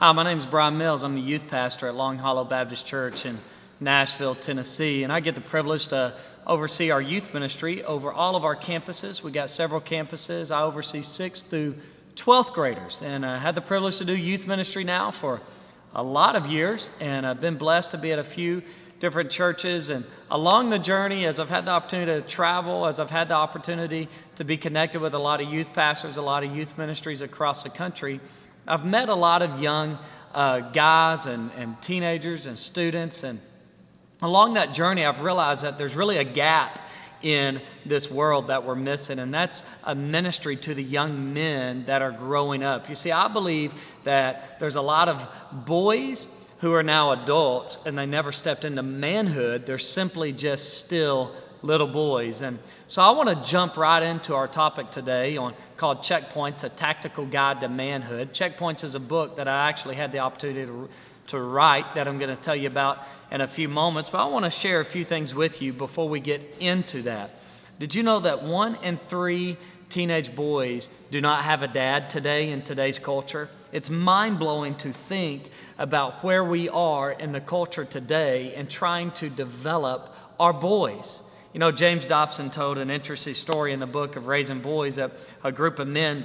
Hi, my name is Brian Mills. I'm the youth pastor at Long Hollow Baptist Church in Nashville, Tennessee, and I get the privilege to oversee our youth ministry over all of our campuses. We got several campuses. I oversee 6th through 12th graders, and I had the privilege to do youth ministry now for a lot of years, and I've been blessed to be at a few different churches. And along the journey, as I've had the opportunity to travel, as I've had the opportunity to be connected with a lot of youth pastors, a lot of youth ministries across the country, I've met a lot of young guys and teenagers and students, and along that journey I've realized that there's really a gap in this world that we're missing, and that's a ministry to the young men that are growing up. You see, I believe that there's a lot of boys who are now adults and they never stepped into manhood. They're simply just still little boys. And so I want to jump right into our topic today called Checkpoints, a Tactical Guide to Manhood. Checkpoints is a book that I actually had the opportunity to write that I'm going to tell you about in a few moments, but I want to share a few things with you before we get into that. Did you know that 1 in 3 teenage boys do not have a dad today in today's culture? It's mind-blowing to think about where we are in the culture today and trying to develop our boys. You know, James Dobson told an interesting story in the book of Raising Boys that a group of men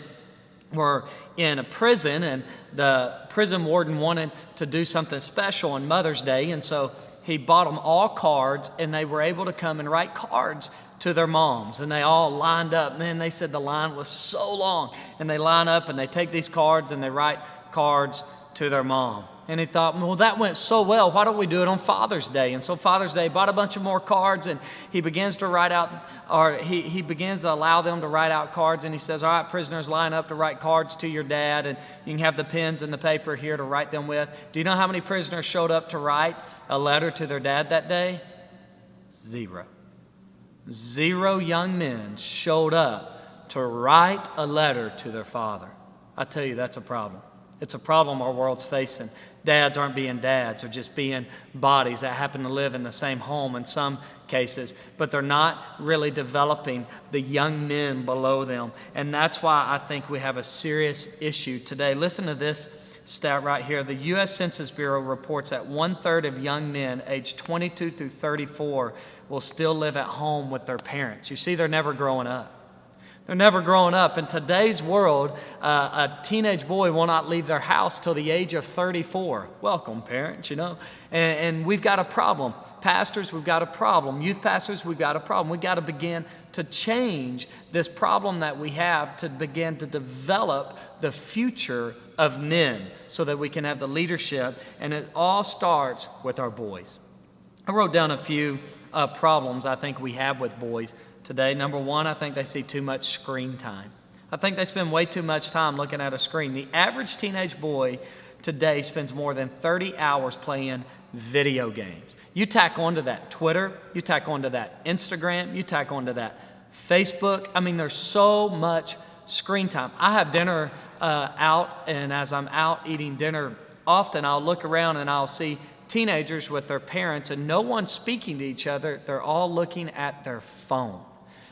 were in a prison, and the prison warden wanted to do something special on Mother's Day, and so he bought them all cards, and they were able to come and write cards to their moms, and they all lined up. And then they said the line was so long, and they line up and they take these cards and they write cards to their mom. And he thought, well, that went so well, why don't we do it on Father's Day? And so Father's Day bought a bunch of more cards, and he begins to write out, or he begins to allow them to write out cards, and he says, all right, prisoners, line up to write cards to your dad, and you can have the pens and the paper here to write them with. Do you know how many prisoners showed up to write a letter to their dad that day? 0. 0 young men showed up to write a letter to their father. I tell you, that's a problem. It's a problem our world's facing. Dads aren't being dads, they're just being bodies that happen to live in the same home in some cases, but they're not really developing the young men below them. And that's why I think we have a serious issue today. Listen to this stat right here. The U.S. Census Bureau reports that 1/3 of young men aged 22 through 34 will still live at home with their parents. You see, they're never growing up. They're never growing up. In today's world, a teenage boy will not leave their house till the age of 34. Welcome, parents, you know. And we've got a problem. Pastors, we've got a problem. Youth pastors, we've got a problem. We've got to begin to change this problem that we have to begin to develop the future of men so that we can have the leadership. And it all starts with our boys. I wrote down a few problems I think we have with boys today. Number one, I think they see too much screen time. I think they spend way too much time looking at a screen. The average teenage boy today spends more than 30 hours playing video games. You tack onto that Twitter, you tack onto that Instagram, you tack onto that Facebook. I mean, there's so much screen time. I have dinner out, and as I'm out eating dinner, often I'll look around and I'll see teenagers with their parents, and no one's speaking to each other. They're all looking at their phone.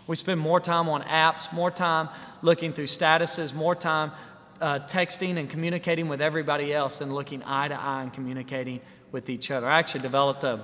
We spend more time on apps, more time looking through statuses, more time texting and communicating with everybody else than looking eye to eye and communicating with each other. I actually developed a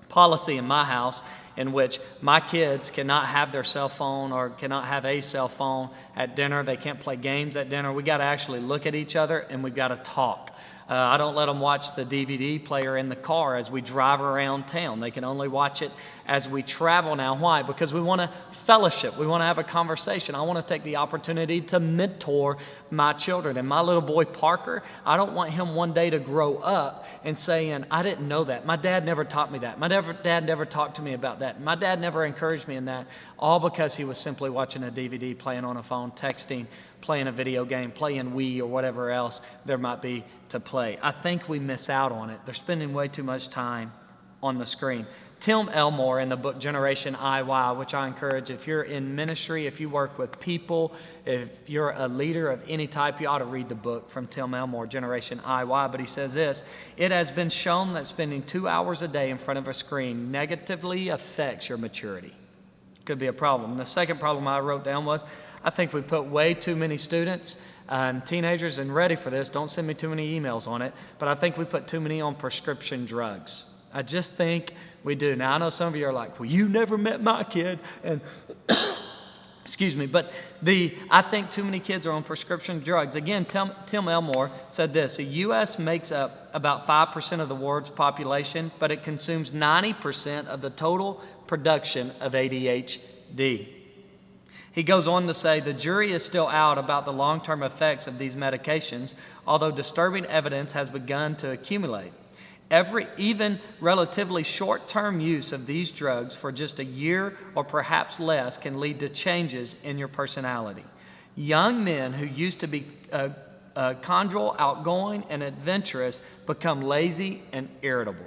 policy in my house in which my kids cannot have their cell phone or cannot have a cell phone at dinner. They can't play games at dinner. We got to actually look at each other and we've got to talk. I don't let them watch the DVD player in the car as we drive around town. They can only watch it as we travel now. Why? Because we want to fellowship. We want to have a conversation. I want to take the opportunity to mentor my children. And my little boy, Parker, I don't want him one day to grow up and saying, I didn't know that. My dad never taught me that. My dad never talked to me about that. My dad never encouraged me in that, all because he was simply watching a DVD, playing on a phone, texting, playing a video game, playing Wii or whatever else there might be to play. I think we miss out on it. They're spending way too much time on the screen. Tim Elmore in the book Generation IY, which I encourage, if you're in ministry, if you work with people, if you're a leader of any type, you ought to read the book from Tim Elmore, Generation IY. But he says this: it has been shown that spending 2 hours a day in front of a screen negatively affects your maturity. Could be a problem. The second problem I wrote down was, I think we put way too many students and teenagers, and ready for this, don't send me too many emails on it, but I think we put too many on prescription drugs. I just think we do. Now, I know some of you are like, well, you never met my kid, and excuse me, but I think too many kids are on prescription drugs. Again, Tim Elmore said this: the U.S. makes up about 5% of the world's population, but it consumes 90% of the total production of ADHD. He goes on to say the jury is still out about the long-term effects of these medications, although disturbing evidence has begun to accumulate. Even relatively short-term use of these drugs for just a year or perhaps less can lead to changes in your personality. Young men who used to be conjugal, outgoing, and adventurous become lazy and irritable.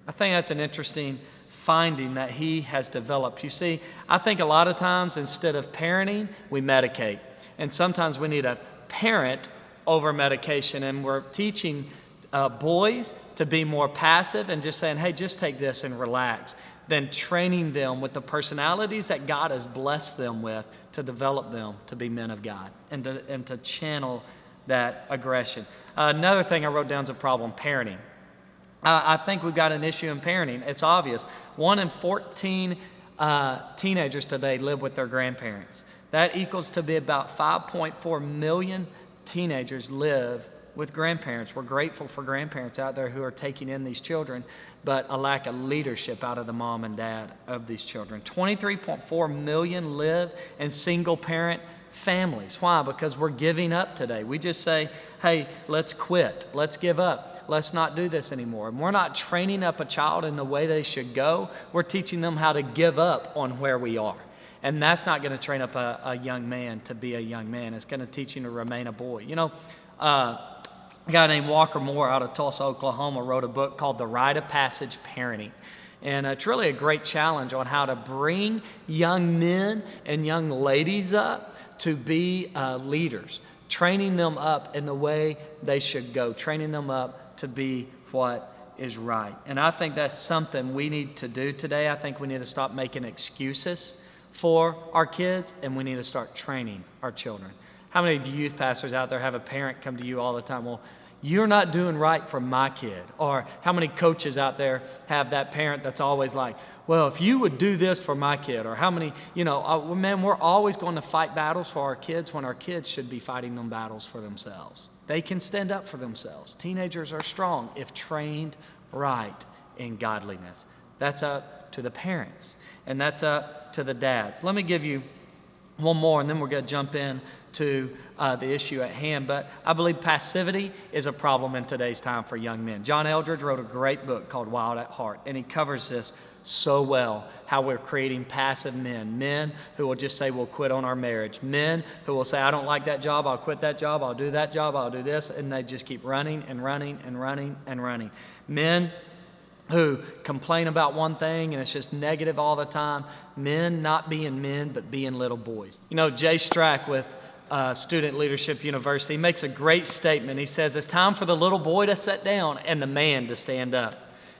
I think that's an interesting finding that he has developed. You see, I think a lot of times instead of parenting, we medicate. And sometimes we need a parent over medication, and we're teaching boys to be more passive and just saying, hey, just take this and relax, than training them with the personalities that God has blessed them with to develop them to be men of God and to channel that aggression. Another thing I wrote down is a problem: parenting. I think we've got an issue in parenting. It's obvious. 1 in 14 teenagers today live with their grandparents. That equals to be about 5.4 million teenagers live with grandparents. We're grateful for grandparents out there who are taking in these children, but a lack of leadership out of the mom and dad of these children. 23.4 million live in single-parent families. Why? Because we're giving up today. We just say, hey, let's quit. Let's give up. Let's not do this anymore. And we're not training up a child in the way they should go. We're teaching them how to give up on where we are. And that's not going to train up a young man to be a young man. It's going to teach him to remain a boy. You know, a guy named Walker Moore out of Tulsa, Oklahoma, wrote a book called The Rite of Passage Parenting. And it's really a great challenge on how to bring young men and young ladies up to be leaders, training them up in the way they should go, training them up to be what is right. And I think that's something we need to do today. I think we need to stop making excuses for our kids, and we need to start training our children. How many of you youth pastors out there have a parent come to you all the time, well, you're not doing right for my kid? Or how many coaches out there have that parent that's always like, well, if you would do this for my kid? Or how many, man, we're always going to fight battles for our kids when our kids should be fighting them battles for themselves. They can stand up for themselves. Teenagers are strong if trained right in godliness. That's up to the parents, and that's up to the dads. Let me give you one more, and then we're going to jump in to the issue at hand. But I believe passivity is a problem in today's time for young men. John Eldredge wrote a great book called Wild at Heart, and he covers this so well, how we're creating passive men who will just say we'll quit on our marriage, men who will say I don't like that job, I'll quit that job, I'll do that job, I'll do this, and they just keep running and running and running and running. Men who complain about one thing and it's just negative all the time. Men not being men, but being little boys. You know, Jay Strack with Student Leadership University makes a great statement. He says, it's time for the little boy to sit down and the man to stand up.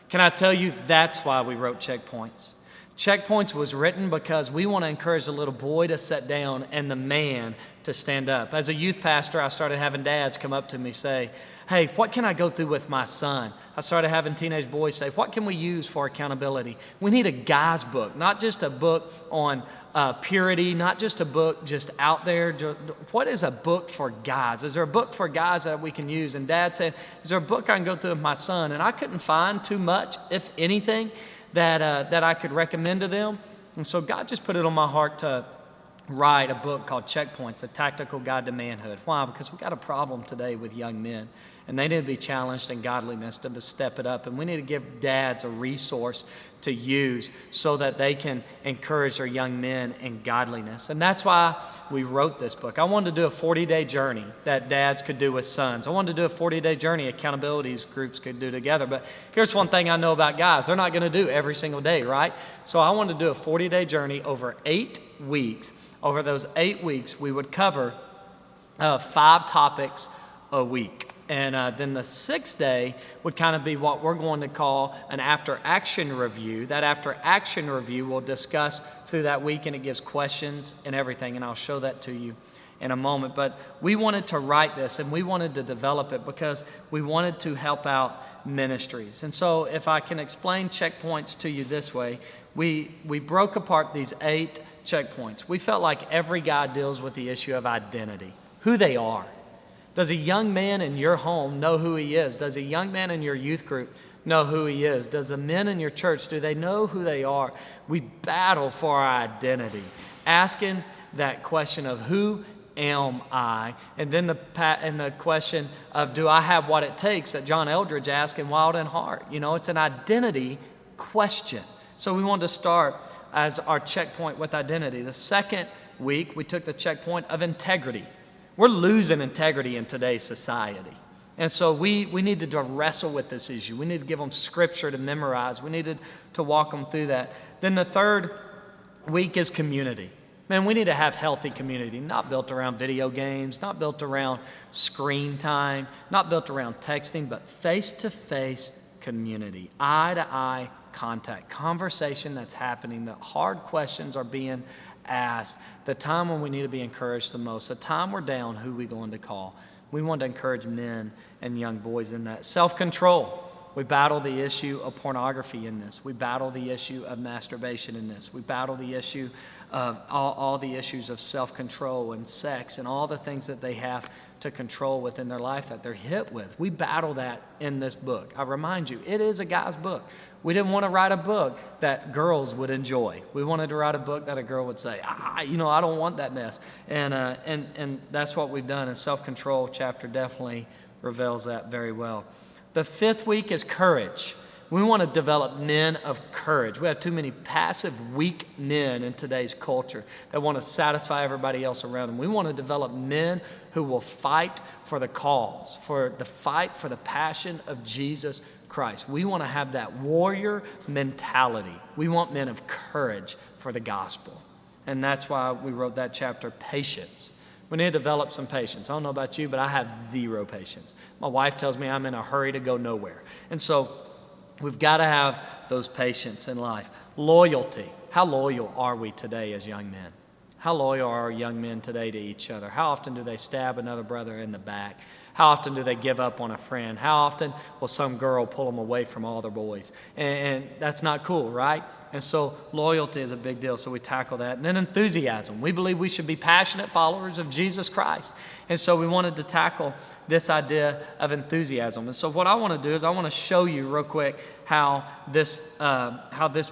Can I tell you, that's why we wrote Checkpoints. Checkpoints was written because we want to encourage the little boy to sit down and the man to stand up. As a youth pastor, I started having dads come up to me say, hey, what can I go through with my son? I started having teenage boys say, what can we use for accountability? We need a guy's book, not just a book on purity, not just a book just out there. What is a book for guys? Is there a book for guys that we can use? And Dad said, is there a book I can go through with my son? And I couldn't find too much, if anything, that I could recommend to them. And so God just put it on my heart to write a book called Checkpoints, A Tactical Guide to Manhood. Why? Because we got a problem today with young men, and they need to be challenged in godliness to step it up. And we need to give dads a resource to use so that they can encourage their young men in godliness. And that's why we wrote this book. I wanted to do a 40-day journey that dads could do with sons. I wanted to do a 40-day journey accountabilities groups could do together. But here's one thing I know about guys. They're not going to do every single day, right? So I wanted to do a 40-day journey over 8 weeks. Over those 8 weeks, we would cover 5 topics a week. And then the 6th day would kind of be what we're going to call an after-action review. That after-action review we'll discuss through that week, and it gives questions and everything, and I'll show that to you. in a moment. But we wanted to write this and we wanted to develop it because we wanted to help out ministries. And so if I can explain checkpoints to you this way, we broke apart these 8 checkpoints. We felt like every guy deals with the issue of identity, who they are. Does a young man in your home know who he is? Does a young man in your youth group know who he is? Does the men in your church, do they know who they are? We battle for our identity, asking that question of who am I? And then the question of do I have what it takes that John Eldridge asked in Wild in Heart? You know, it's an identity question. So we wanted to start as our checkpoint with identity. The second week, we took the checkpoint of integrity. We're losing integrity in today's society. And so we needed to wrestle with this issue. We needed to give them scripture to memorize. We needed to walk them through that. Then the third week is community. Man, we need to have healthy community, not built around video games, not built around screen time, not built around texting, but face-to-face community, eye-to-eye contact, conversation that's happening, the hard questions are being asked, the time when we need to be encouraged the most, the time we're down, who we going to call. We want to encourage men and young boys in that. Self-control. We battle the issue of pornography in this. We battle the issue of masturbation in this. We battle the issue of all the issues of self-control and sex and all the things that they have to control within their life that they're hit with. We battle that in this book. I remind you, it is a guy's book. We didn't want to write a book that girls would enjoy. We wanted to write a book that a girl would say, I don't want that mess. And that's what we've done. And self-control chapter definitely reveals that very well. The fifth week is courage. We want to develop men of courage. We have too many passive, weak men in today's culture that want to satisfy everybody else around them. We want to develop men who will fight for the cause, for the fight for the passion of Jesus Christ. We want to have that warrior mentality. We want men of courage for the gospel. And that's why we wrote that chapter, patience. We need to develop some patience. I don't know about you, but I have zero patience. My wife tells me I'm in a hurry to go nowhere. And so we've got to have those patience in life. Loyalty. How loyal are we today as young men? How loyal are our young men today to each other? How often do they stab another brother in the back? How often do they give up on a friend? How often will some girl pull them away from all their boys? And that's not cool, right? And so loyalty is a big deal, so we tackle that. And then enthusiasm. We believe we should be passionate followers of Jesus Christ. And so we wanted to tackle this idea of enthusiasm. And so what I want to do is I want to show you real quick how this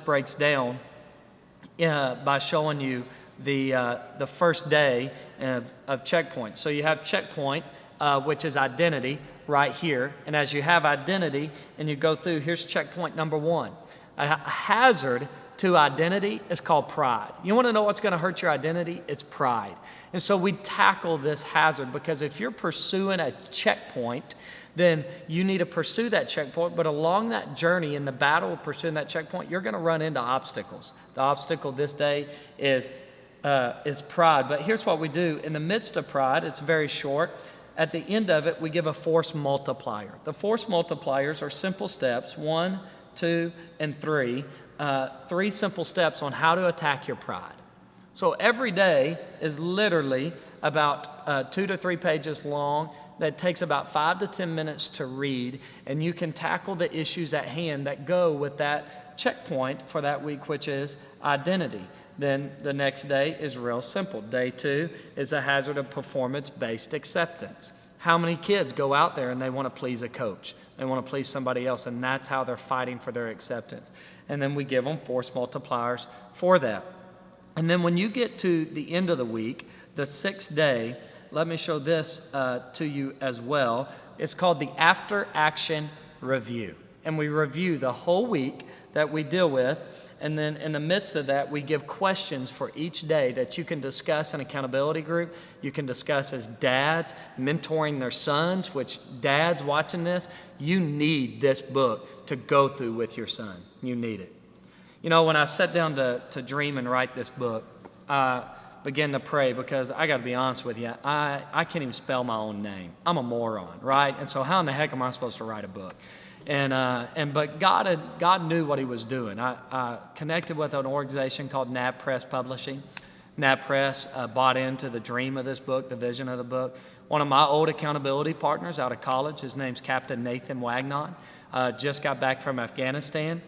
breaks down by showing you the first day of checkpoint. So you have checkpoint, which is identity right here. And as you have identity and you go through, here's checkpoint number 1. A hazard to identity is called pride. You want to know what's going to hurt your identity? It's pride. And so we tackle this hazard because if you're pursuing a checkpoint, then you need to pursue that checkpoint. But along that journey in the battle of pursuing that checkpoint, you're going to run into obstacles. The obstacle this day is pride. But here's what we do. In the midst of pride, it's very short. At the end of it, we give a force multiplier. The force multipliers are simple steps, 1, 2, and 3. 3 simple steps on how to attack your pride. So every day is literally about 2 to 3 pages long. That takes about 5 to 10 minutes to read, and you can tackle the issues at hand that go with that checkpoint for that week, which is identity. Then the next day is real simple. Day 2 is a hazard of performance-based acceptance. How many kids go out there and they want to please a coach? They want to please somebody else, and that's how they're fighting for their acceptance. And then we give them force multipliers for that. And then when you get to the end of the week, the 6th day, let me show this to you as well. It's called the after action review. And we review the whole week that we deal with. And then in the midst of that, we give questions for each day that you can discuss in accountability group. You can discuss as dads mentoring their sons, which dads watching this, you need this book to go through with your son. You need it. You know, when I sat down to dream and write this book, I began to pray because I got to be honest with you, I can't even spell my own name. I'm a moron, right? And so how in the heck am I supposed to write a book? But God knew what He was doing. I connected with an organization called NAB Press Publishing. Nat Press bought into the dream of this book, the vision of the book. One of my old accountability partners out of college, his name's Captain Nathan Wagnon, just got back from Afghanistan.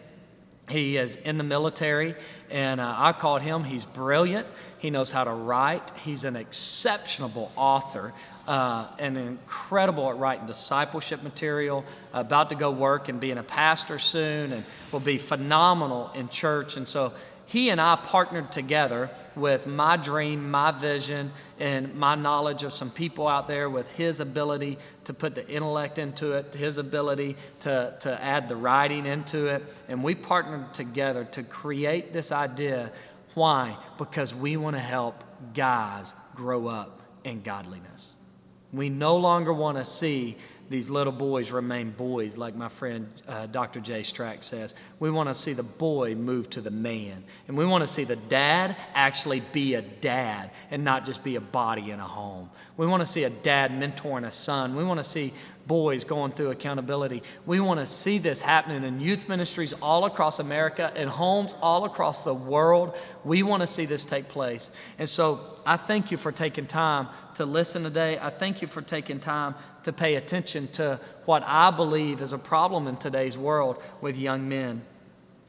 He is in the military, and I called him. He's brilliant. He knows how to write. He's an exceptional author, and incredible at writing discipleship material, about to go work and being a pastor soon, and will be phenomenal in church. And so he and I partnered together with my dream, my vision, and my knowledge of some people out there with his ability to put the intellect into it, his ability to add the writing into it. And we partnered together to create this idea. Why? Because we want to help guys grow up in godliness. We no longer want to see these little boys remain boys, like my friend Dr. Jay Strack says. We want to see the boy move to the man. And we want to see the dad actually be a dad and not just be a body in a home. We want to see a dad mentoring a son. We want to see boys going through accountability. We want to see this happening in youth ministries all across America, in homes all across the world. We want to see this take place. And so I thank you for taking time to listen today. I thank you for taking time to pay attention to what I believe is a problem in today's world with young men.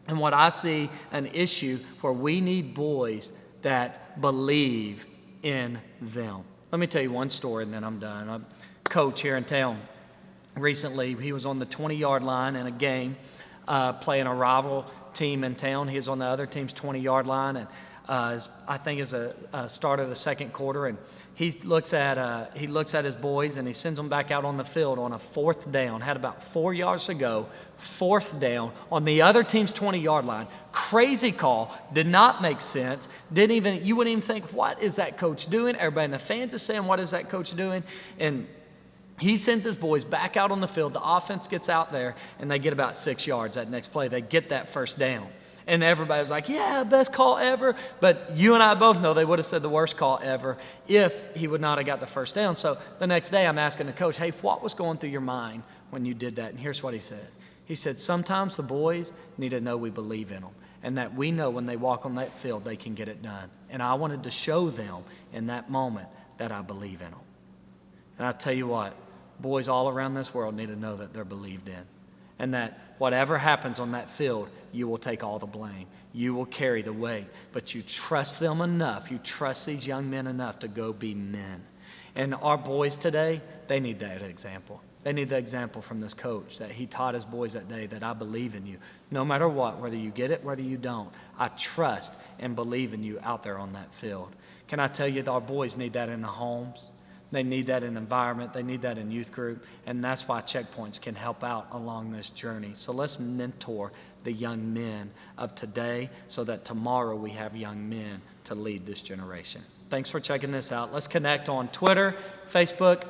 And what I see an issue where we need boys that believe in them. Let me tell you one story and then I'm done. A coach here in town, recently he was on the 20-yard line in a game, playing a rival team in town. He was on the other team's 20-yard line, and I think it's a start of the second quarter, and he looks at his boys and he sends them back out on the field on a fourth down. Had about 4 yards to go, fourth down on the other team's 20-yard line. Crazy call, did not make sense. You wouldn't even think, what is that coach doing? Everybody in the fans is saying, what is that coach doing? And he sends his boys back out on the field. The offense gets out there and they get about 6 yards that next play. They get that first down. And everybody was like, yeah, best call ever. But you and I both know they would have said the worst call ever if he would not have got the first down. So the next day I'm asking the coach, hey, what was going through your mind when you did that? And here's what he said. He said, sometimes the boys need to know we believe in them and that we know when they walk on that field they can get it done. And I wanted to show them in that moment that I believe in them. And I tell you what, boys all around this world need to know that they're believed in. And that whatever happens on that field, you will take all the blame. You will carry the weight. But you trust them enough. You trust these young men enough to go be men. And our boys today, they need that example. They need the example from this coach that he taught his boys that day, that I believe in you. No matter what, whether you get it, whether you don't, I trust and believe in you out there on that field. Can I tell you that our boys need that in the homes? They need that in environment. They need that in youth group. And that's why Checkpoints can help out along this journey. So let's mentor the young men of today so that tomorrow we have young men to lead this generation. Thanks for checking this out. Let's connect on Twitter, Facebook,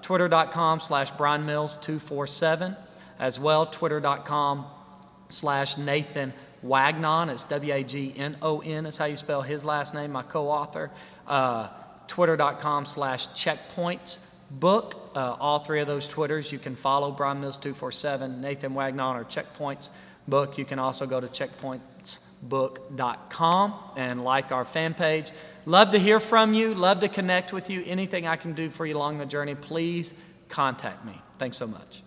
twitter.com/BrianMills247. As well, twitter.com/Nathan Wagnon. It's Wagnon is how you spell his last name, my co-author. Twitter.com/checkpointsbook. All three of those Twitters, you can follow Brian Mills 247, Nathan Wagnon, or Checkpoints Book. You can also go to checkpointsbook.com and like our fan page. Love to hear from you. Love to connect with you. Anything I can do for you along the journey, please contact me. Thanks so much.